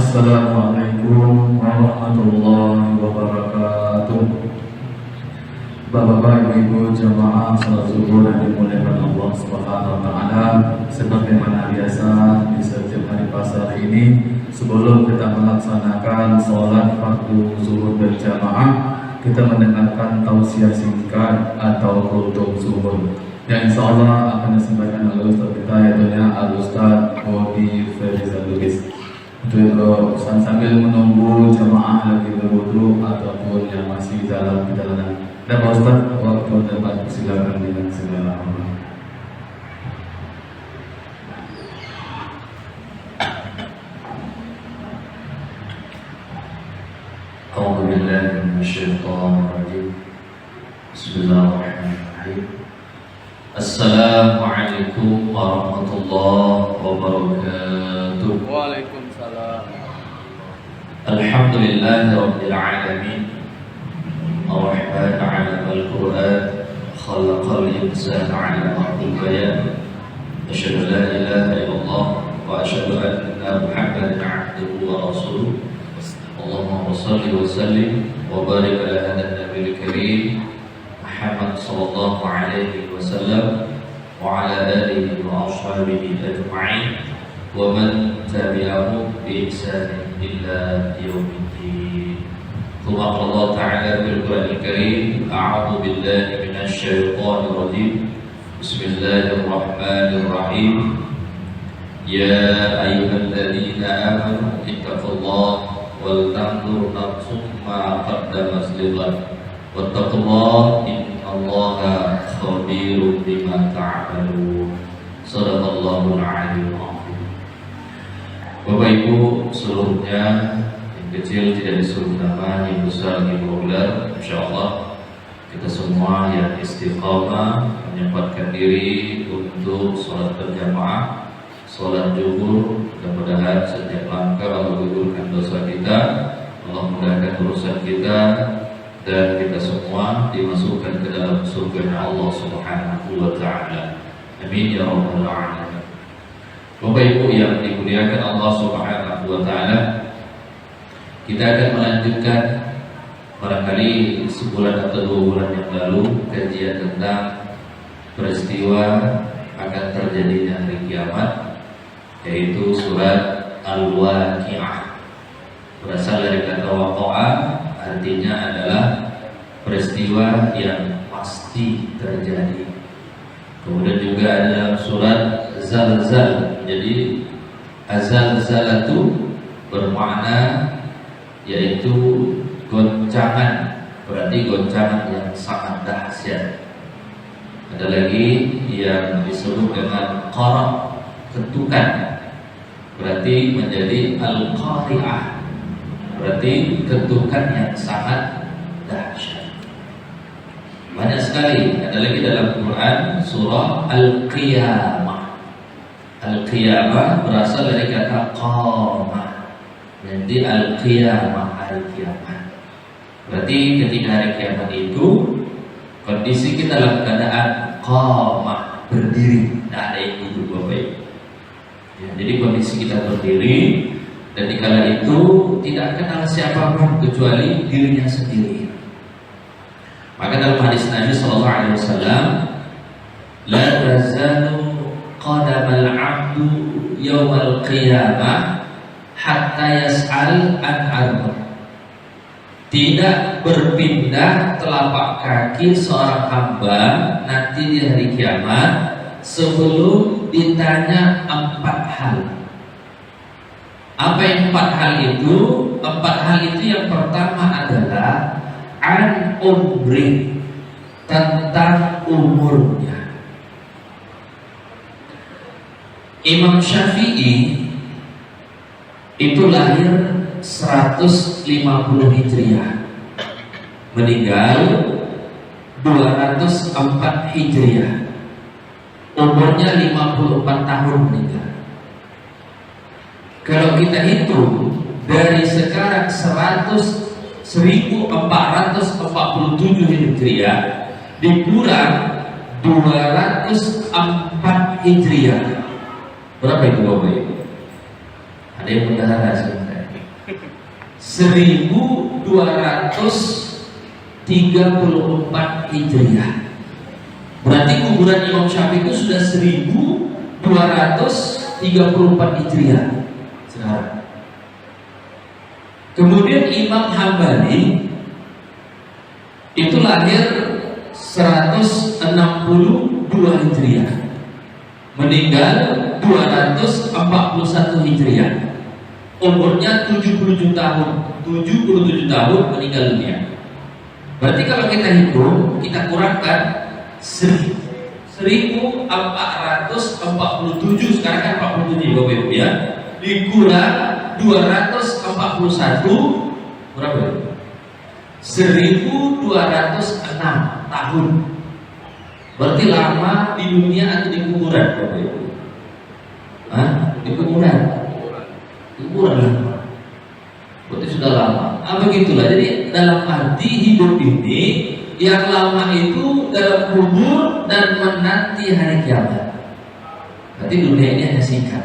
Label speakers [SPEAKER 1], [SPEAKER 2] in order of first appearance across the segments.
[SPEAKER 1] Assalamualaikum warahmatullahi wabarakatuh. Bapak-bapak, ibu-ibu jamaah salat zuhur yang dimuliakan Allah Subhanahu wa taala, sebagaimana biasa di setiap hari pasar ini, sebelum kita melaksanakan sholat fardu zuhur berjamaah, kita mendengarkan tausiah singkat atau kultum zuhur yang insya Allah akan disampaikan oleh Ustaz kita, yaitu Al-Ustaz Modi Feriza Lubis. Untuk sambil menunggu jamaah lagi berwudu ataupun yang masih dalam perjalanan. Dan Pak Ustaz, waktu dapat silakan dengan segala hormat.
[SPEAKER 2] A'udzu billahi minasyaitonir rajim. Bismillahirrahmanirrahim. Assalamualaikum warahmatullahi wabarakatuh.
[SPEAKER 3] Waalaikumsalam.
[SPEAKER 2] Alhamdulillahi rabbil alamin. Ar-Rahman 'allama al-Qur'an, khalaqal insana 'allamahu al-bayan. Asyhadu an la ilaha illallah wa asyhadu anna Muhammadan 'abduhu wa rasuluh. Allahumma shalli wa sallim wa barik ala hadha an-nabiyil karim Muhammad sallallahu alaihi wasallam wa ala alihi wa ashabihi ajma'in wa man tabi'ahum bi ihsan ila yaumiddin. Thumma Allah ta'ala fil Qur'anil Karim, a'udzu billahi minasy syaithanir rajim. Bismillahirrahmanirrahim. Ya ayyuhalladzina amanu ittaqullaha wal tanzur nafsum ma qaddamat lighad wattaqullaha innallaha khabirun bima ta'malun. Shadaqallahul aliyyul azim. Bapak Ibu seluruhnya, yang kecil tidak disuruh nama, yang besar populer, insyaallah kita semua yang istiqamah menyempatkan diri untuk sholat berjamaah, sholat zuhur. Mudah-mudahan setiap langkah Allah gugurkan dosa kita, Allah mudahkan urusan kita, dan kita semua dimasukkan ke dalam surga Allah Subhanahu wa taala. Amin ya rabbal alamin. Bapak Ibu yang dimuliakan Allah Subhanahu wa taala, kita akan melanjutkan barangkali sebulan atau 2 bulan yang lalu kajian tentang peristiwa akan terjadinya hari kiamat, yaitu surat Al-Waqi'ah. Berasal dari kata waqa'a, artinya adalah peristiwa yang pasti terjadi. Kemudian juga ada surat Zalzal. Jadi azalzalatu bermakna yaitu goncangan, berarti goncangan yang sangat dahsyat. Ada lagi yang disebut dengan qara', ketukan, berarti menjadi al-qari'ah, berarti ketukan yang sangat dahsyat. Banyak sekali. Ada lagi dalam Quran surah Al-Qiyamah. Al-Qiyamah berasal dari kata qamah. Jadi Al-Qiyamah, hari kiamat. Berarti ketika hari kiamat itu kondisi kita dalam keadaan qamah, berdiri, tidak ada yang duduk, Bapak Ibu. Ya, jadi kondisi kita berdiri, dan di kala itu tidak kenal siapapun kecuali dirinya sendiri. Maka dalam hadis Nabi sallallahu alaihi wasallam, la tazalu qadamal 'abdu yaumal qiyamah hatta yas'al an arba. Tidak berpindah telapak kaki seorang hamba nanti di hari kiamat sebelum ditanya 4 hal. Apa yang 4 hal itu? 4 hal itu yang pertama adalah an umri, tentang umurnya. Imam Syafi'i itu lahir 150 Hijriah, meninggal 204 Hijriah. Umurnya 54 tahun meninggal. Kalau kita hitung dari sekarang 1447 Hijriah dikurang 204 Hijriah, berapa itu Bapak Ibu? Ada yang bendahara sebentar. 1234 Hijriah. Berarti kuburan Imam Syafi'i itu sudah 1234 Hijriah. Sekarang. Kemudian Imam Hambali itu lahir 162 Hijriah, meninggal 241 Hijriah. Umurnya 77 tahun, 77 tahun meninggal dunia. Berarti kalau kita hitung, kita kurangkan 1447, sekarang kan 47 Bapak Ibu ya, dikurang 241 berapa? 1206 tahun. Berarti lama di dunia atau di kuburan Bapak Ibu? Hah? Di kuburan. Kuburan lama. Berarti sudah lama. Begitulah. Jadi dalam arti hidup ini yang lama itu dalam kubur dan menanti hari kiamat. Berarti dunia ini hanya singkat.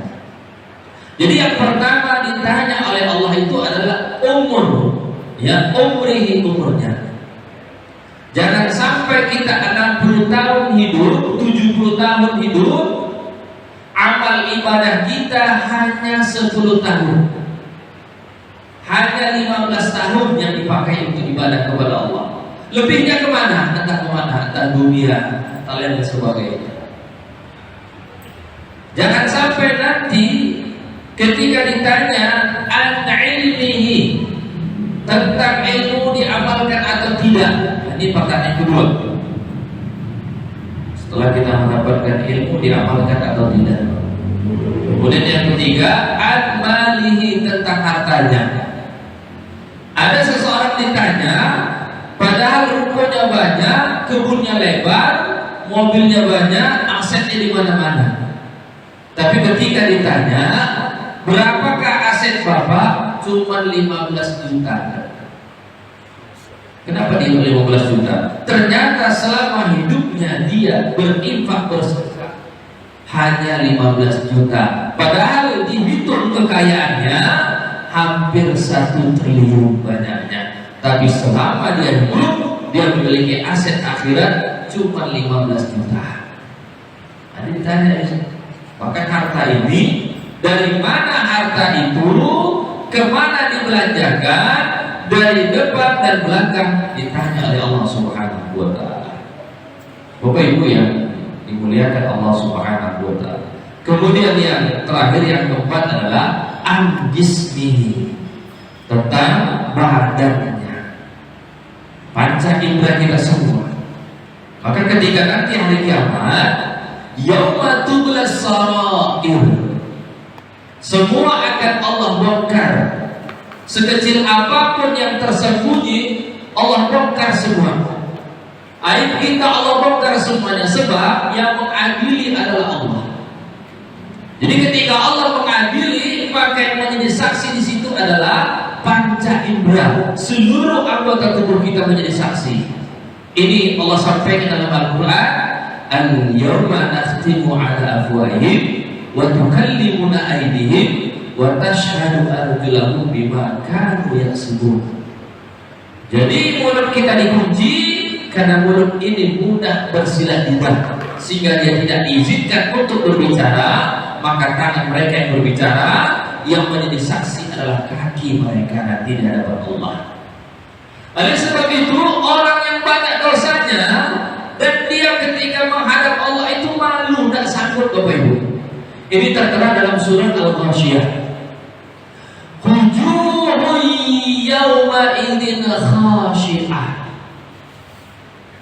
[SPEAKER 2] Jadi yang pertama ditanya oleh Allah itu adalah umur, ya, umurnya. Jangan sampai kita 60 tahun hidup, 70 tahun hidup, amal ibadah kita hanya 10 tahun, hanya 15 tahun yang dipakai untuk ibadah kepada Allah. Lebihnya kemana? Entah dunia, entah lain dan sebagainya. Jangan sampai nanti ketika ditanya an ilmihi, tentang ilmu diamalkan atau tidak. Ini pertanyaan kedua. Setelah kita mendapatkan ilmu, diamalkan atau tidak. Kemudian yang ketiga, an malihi, tentang hartanya. Ada seseorang ditanya, padahal rukonya banyak, kebunnya lebar, mobilnya banyak, asetnya di mana-mana. Tapi ketika ditanya, berapakah aset Bapak? Cuma 15 juta. Kenapa dia 15 juta? Ternyata selama hidupnya dia berinfak bersedekah hanya 15 juta. Padahal dihitung kekayaannya hampir 1 triliun banyaknya. Tapi selama dia hidup, dia memiliki aset akhirat cuma 15 juta. Ada ditanya, bahkan harta ini, dari mana harta itu, kemana dibelanjakan, dari depan dan belakang, ditanya oleh Allah Subhanahu wa ta'ala. Bapak Ibu yang dimuliakan Allah Subhanahu wa ta'ala. Kemudian yang terakhir, yang keempat adalah an-jismihi, tentang badannya, panca indera kita semua. Maka ketika nanti hari kiamat, yauma tublas sarair, semua akan Allah bongkar. Sekecil apapun yang tersembunyi, Allah bongkar semua. Aib kita Allah bongkar semuanya, sebab yang mengadili adalah Allah. Jadi ketika Allah mengadili, maka yang menjadi saksi di situ adalah panca indera. Seluruh anggota tubuh kita menjadi saksi. Ini Allah sampaikan dalam Al-Quran, al-yawma nakhtimu ala afwahihim wa tukallimuna aydihim wa tashhadu arjuluhum bima kanu yaksubun. Jadi mulut kita dikunci karena mulut ini mudah bersilat lidah, sehingga dia tidak diizinkan untuk berbicara. Maka tangan mereka yang berbicara, yang menjadi saksi adalah kaki mereka nanti di hadapan Allah. Oleh sebab itu, orang yang banyak dosanya dan dia ketika menghadap Allah itu malu, tidak sanggup Bapak Ibu. Ini tertera dalam surah Al-Ghasyiyah. Wujuhun yawma idzin khashi'ah.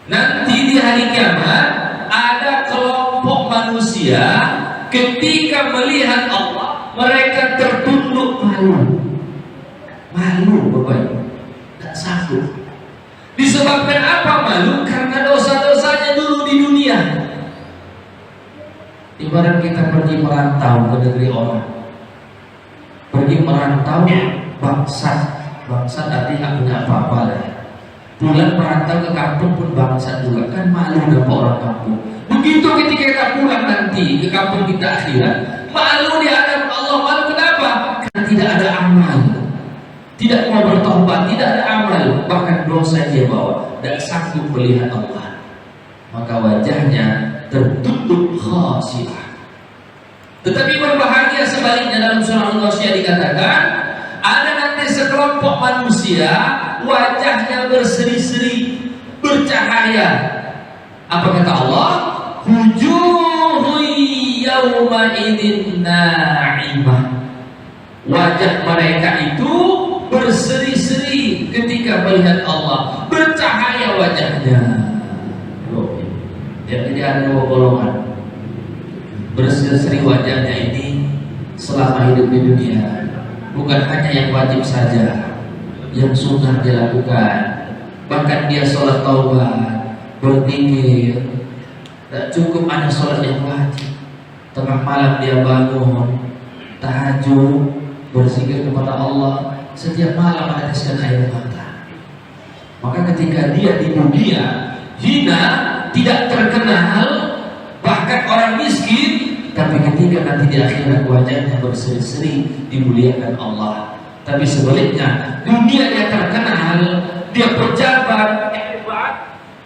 [SPEAKER 2] Nanti di hari kiamat ada kelompok manusia ketika melihat Allah, mereka tertunduk malu. Malu Bapak Ibu, tidak sanggup. Disebabkan apa malu? Karena dosa-dosanya dulu di dunia. Ibarat kita pergi merantau ke negeri orang, pergi merantau bangsat artinya punya apa-apa lah. Pulang merantau ke kampung pun bangsat juga, kan malu sama orang kampung. Begitu ketika kita pulang nanti ke kampung kita akhirat, malu di hadapan Allah. Malu kenapa? Karena tidak ada amal, tidak mau taubat, tidak ada amal, bahkan dosa dia bawa, tidak sanggup melihat Allah, maka wajahnya tertutup khasi'ah. Tetapi berbahagia sebaliknya, dalam surah Al-Ghasyiyah dikatakan ada nanti sekelompok manusia wajahnya berseri-seri, bercahaya. Apa kata Allah? Wujuhun yawma idzin na'imah. Wajah mereka itu berseri-seri ketika melihat Allah, bercahaya wajahnya. Jadi ada dua golongan. Berseri-seri wajahnya ini selama hidup di dunia, bukan hanya yang wajib saja, yang sunnah dia lakukan, bahkan dia sholat taubat, berzikir. Tak cukup hanya sholat yang wajib, tengah malam dia bangun tahajud, berzikir kepada Allah, setiap malam meneteskan air mata. Maka ketika dia di dunia hina, tidak terkenal, bahkan orang miskin, tapi ketika nanti di akhirat wajahnya berseri-seri, dimuliakan Allah. Tapi sebaliknya, dunia dia terkenal, dia pejabat, hebat,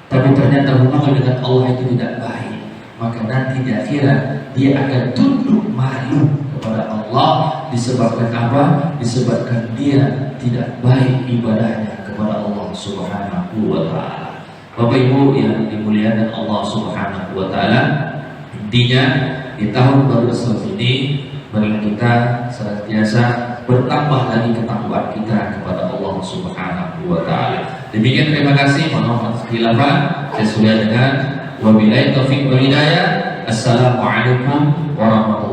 [SPEAKER 2] tapi ternyata hubungan dengan Allah itu tidak baik, maka nanti di akhirat dia akan tunduk malu kepada Allah. Disebabkan apa? Disebabkan dia tidak baik ibadahnya kepada Allah Subhanahu wa ta'ala. Bapak Ibu yang dimuliakan Allah Subhanahu wa ta'ala, intinya di tahun baru Islam ini marilah kita senantiasa bertambah lagi ketakwaan kita kepada Allah Subhanahu wa ta'ala. Demikian, terima kasih. Mohon maaf khilafan. Sesuai dengan wabillahi taufiq wal hidayah. Assalamualaikum warahmatullahi wabarakatuh.